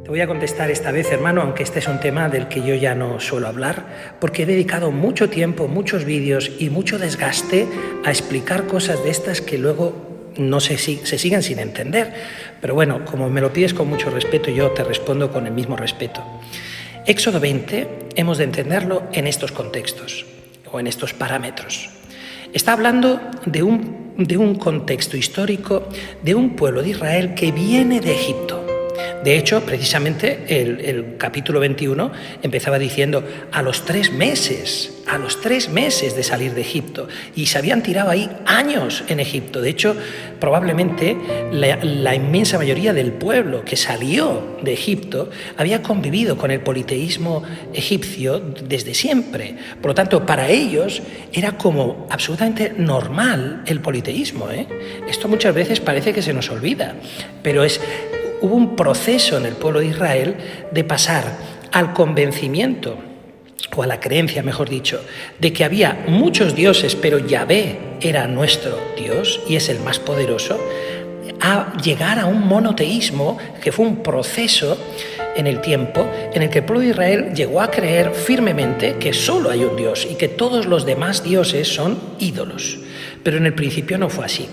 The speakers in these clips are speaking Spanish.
Te voy a contestar esta vez, hermano, aunque este es un tema del que yo ya no suelo hablar, porque he dedicado mucho tiempo, muchos vídeos y mucho desgaste a explicar cosas de estas que luego no se siguen sin entender. Pero bueno, como me lo pides con mucho respeto, yo te respondo con el mismo respeto. Éxodo 20 hemos de entenderlo en estos contextos o en estos parámetros. Está hablando de un contexto histórico de un pueblo de Israel que viene de Egipto. De hecho, precisamente el capítulo 21 empezaba diciendo a los 3 meses de salir de Egipto, y se habían tirado ahí años en Egipto. De hecho, probablemente la inmensa mayoría del pueblo que salió de Egipto había convivido con el politeísmo egipcio desde siempre. Por lo tanto, para ellos era como absolutamente normal el politeísmo, Esto muchas veces parece que se nos olvida, pero hubo un proceso en el pueblo de Israel de pasar al convencimiento, o a la creencia, mejor dicho, de que había muchos dioses, pero Yahvé era nuestro Dios y es el más poderoso, a llegar a un monoteísmo que fue un proceso en el tiempo en el que el pueblo de Israel llegó a creer firmemente que solo hay un Dios y que todos los demás dioses son ídolos. Pero en el principio no fue así.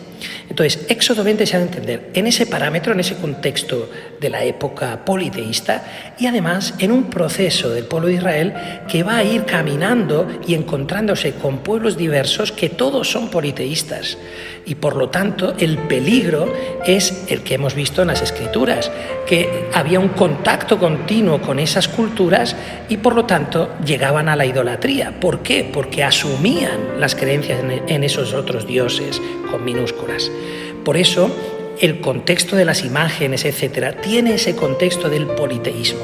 Entonces, Éxodo 20 se ha de entender en ese parámetro, en ese contexto de la época politeísta, y además en un proceso del pueblo de Israel que va a ir caminando y encontrándose con pueblos diversos que todos son politeístas. Y por lo tanto, el peligro es el que hemos visto en las Escrituras, que había un contacto continuo con esas culturas y por lo tanto llegaban a la idolatría. ¿Por qué? Porque asumían las creencias en esos otros dioses con minúsculas. Por eso, el contexto de las imágenes, etcétera, tiene ese contexto del politeísmo.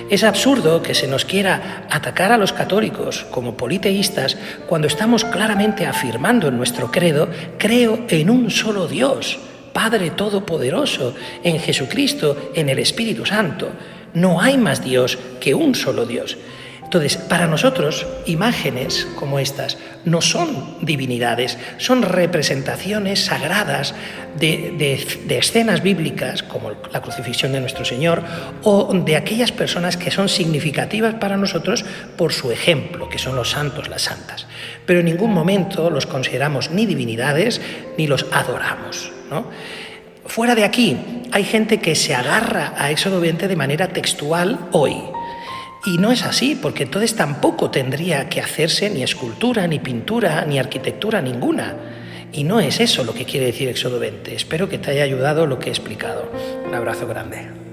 Es absurdo que se nos quiera atacar a los católicos como politeístas cuando estamos claramente afirmando en nuestro credo: creo en un solo Dios, Padre Todopoderoso, en Jesucristo, en el Espíritu Santo. No hay más Dios que un solo Dios. Entonces, para nosotros, imágenes como estas no son divinidades, son representaciones sagradas de escenas bíblicas, como la crucifixión de nuestro Señor, o de aquellas personas que son significativas para nosotros por su ejemplo, que son los santos, las santas. Pero en ningún momento los consideramos ni divinidades ni los adoramos, ¿no? Fuera de aquí, hay gente que se agarra a Éxodo 20 de manera textual hoy. Y no es así, porque entonces tampoco tendría que hacerse ni escultura, ni pintura, ni arquitectura ninguna. Y no es eso lo que quiere decir Éxodo 20. Espero que te haya ayudado lo que he explicado. Un abrazo grande.